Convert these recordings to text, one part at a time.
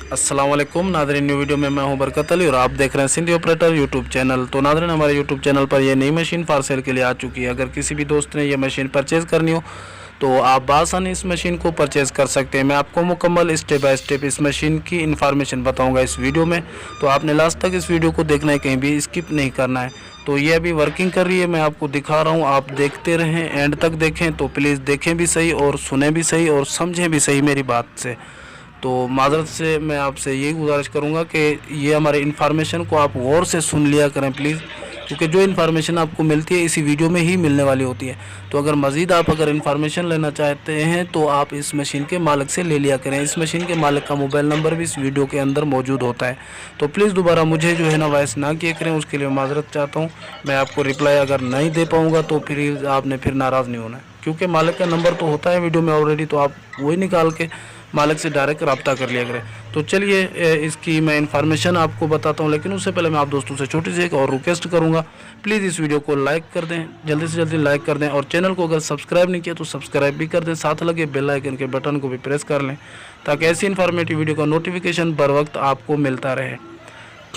अस्सलाम वालेकुम नाज़रीन, न्यू वीडियो में मैं हूं बरकत अली और आप देख रहे हैं सिंधी ऑपरेटर यूट्यूब चैनल। तो नाज़रीन, हमारे यूट्यूब चैनल पर ये नई मशीन फॉर सेल के लिए आ चुकी है। अगर किसी भी दोस्त ने ये मशीन परचेज़ करनी हो तो आप बासानी इस मशीन को परचेज़ कर सकते हैं। मैं आपको मुकम्मल स्टेप बाय स्टेप इस मशीन की इन्फॉर्मेशन बताऊंगा इस वीडियो में, तो आपने लास्ट तक इस वीडियो को देखना है, कहीं भी स्किप नहीं करना है। तो ये अभी वर्किंग कर रही है, मैं आपको दिखा रहा हूँ, आप देखते रहें, एंड तक देखें। तो प्लीज़ देखें भी सही और सुने भी सही और समझें भी सही मेरी बात से। तो माज़रत से मैं आपसे यही गुजारिश करूंगा कि ये हमारे इन्फॉर्मेशन को आप गौर से सुन लिया करें प्लीज़, क्योंकि जो इन्फॉर्मेशन आपको मिलती है इसी वीडियो में ही मिलने वाली होती है। तो अगर मज़ीद आप इन्फॉर्मेशन लेना चाहते हैं तो आप इस मशीन के मालिक से ले लिया करें। इस मशीन के मालिक का मोबाइल नंबर भी इस वीडियो के अंदर मौजूद होता है। तो प्लीज़ दोबारा मुझे जो है ना वॉइस ना किया करें, उसके लिए माज़रत चाहता हूँ। मैं आपको रिप्लाई अगर नहीं दे पाऊँगा तो फिर आपने फिर नाराज़ नहीं होना है, क्योंकि मालिक का नंबर तो होता है वीडियो में ऑलरेडी, तो आप वही निकाल के मालिक से डायरेक्ट रब्ता कर लिया करें। तो चलिए इसकी मैं इन्फॉर्मेशन आपको बताता हूँ, लेकिन उससे पहले मैं आप दोस्तों से छोटी सी एक और रिक्वेस्ट करूँगा, प्लीज़ इस वीडियो को लाइक कर दें, जल्दी से जल्दी लाइक कर दें, और चैनल को अगर सब्सक्राइब नहीं किया तो सब्सक्राइब भी कर दें, साथ लगे बेल आइकन के बटन को भी प्रेस कर लें, ताकि ऐसी इन्फॉर्मेटिव वीडियो का नोटिफिकेशन बर वक्त आपको मिलता रहे।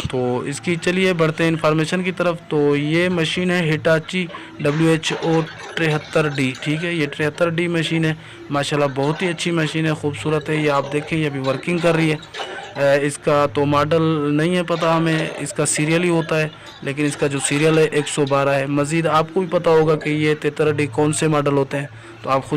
तो इसकी चलिए बढ़ते हैं इन्फॉर्मेशन की तरफ। तो ये मशीन है हिटाची WHO 73D, ठीक है। ये 73D मशीन है, माशाल्लाह बहुत ही अच्छी मशीन है, खूबसूरत है। ये आप देखें, ये अभी वर्किंग कर रही है। इसका तो मॉडल नहीं है पता हमें, इसका सीरियल ही होता है, लेकिन इसका जो सीरियल है 112 है। मज़ीद आपको भी पता होगा कि ये 73D कौन से मॉडल होते हैं, तो आप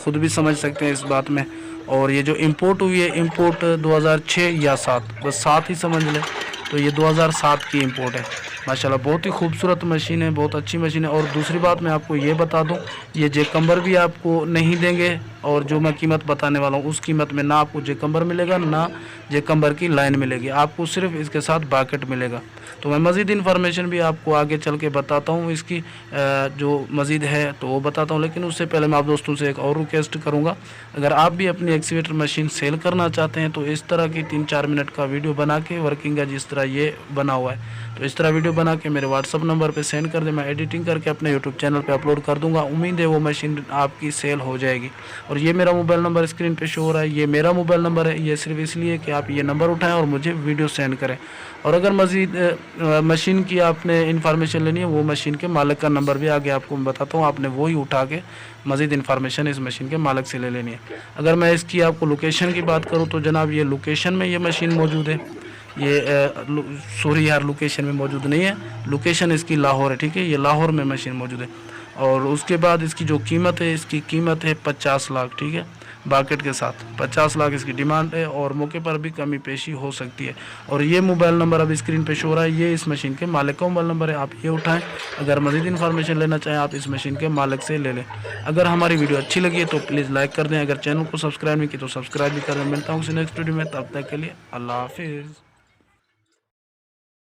खुद भी समझ सकते हैं इस बात में। और ये जो इम्पोर्ट हुई है, इम्पोर्ट 2006 या 7, बस 7 ही समझ लें। तो ये 2007 की इंपोर्ट है। माशाल्लाह बहुत ही खूबसूरत मशीन है, बहुत अच्छी मशीन है। और दूसरी बात मैं आपको ये बता दूं, ये जेकम्बर भी आपको नहीं देंगे, और जो मैं कीमत बताने वाला हूँ उस कीमत में ना आपको जेकम्बर मिलेगा, ना जेकम्बर की लाइन मिलेगी, आपको सिर्फ इसके साथ बाकेट मिलेगा। तो मैं मज़ीद इन्फॉर्मेशन भी आपको आगे चल के बताता हूँ, इसकी जो मज़ीद है तो वो बताता हूँ। लेकिन उससे पहले मैं आप दोस्तों से एक और रिक्वेस्ट करूँगा, अगर आप भी अपनी एक्सीवेटर मशीन सेल करना चाहते हैं तो इस तरह की 3-4 मिनट का वीडियो बना के, वर्किंग का जिस तरह ये बना हुआ है, तो इस तरह वीडियो बना के मेरे व्हाट्सअप नंबर पे सेंड कर दें, मैं एडिटिंग करके अपने यूट्यूब चैनल पे अपलोड कर दूंगा। उम्मीद है वो मशीन आपकी सेल हो जाएगी। और ये मेरा मोबाइल नंबर स्क्रीन पे शो हो रहा है, ये मेरा मोबाइल नंबर है। ये सिर्फ इसलिए कि आप ये नंबर उठाएं और मुझे वीडियो सेंड करें। और अगर मज़ीद मशीन की आपने इन्फॉर्मेशन लेनी है, वो मशीन के मालिक का नंबर भी आगे आपको मैं बताता हूँ, आपने वही उठा के मज़ीद इन्फॉर्मेशन इस मशीन के मालिक से ले लेनी है। अगर मैं इसकी आपको लोकेशन की बात करूँ तो जनाब ये लोकेशन में ये मशीन मौजूद है। ये सॉरी यार, लोकेशन में मौजूद नहीं है, लोकेशन इसकी लाहौर है, ठीक है। ये लाहौर में मशीन मौजूद है। और उसके बाद इसकी जो कीमत है, इसकी कीमत है 50 लाख, ठीक है, बाकेट के साथ 50 लाख इसकी डिमांड है, और मौके पर भी कमी पेशी हो सकती है। और ये मोबाइल नंबर अब स्क्रीन पे शो हो रहा है, ये इस मशीन के मालिक का मोबाइल नंबर है, आप ये उठाएं। अगर मज़ीद इन्फॉर्मेशन लेना चाहें आप इस मशीन के मालिक से ले लें। अगर हमारी वीडियो अच्छी लगी है तो प्लीज़ लाइक कर दें, अगर चैनल को सब्सक्राइब नहीं की तो सब्सक्राइब भी कर दें। मिलता हूँ किसी नेक्स्ट वीडियो में, तब तक के लिए अल्लाह हाफिज़।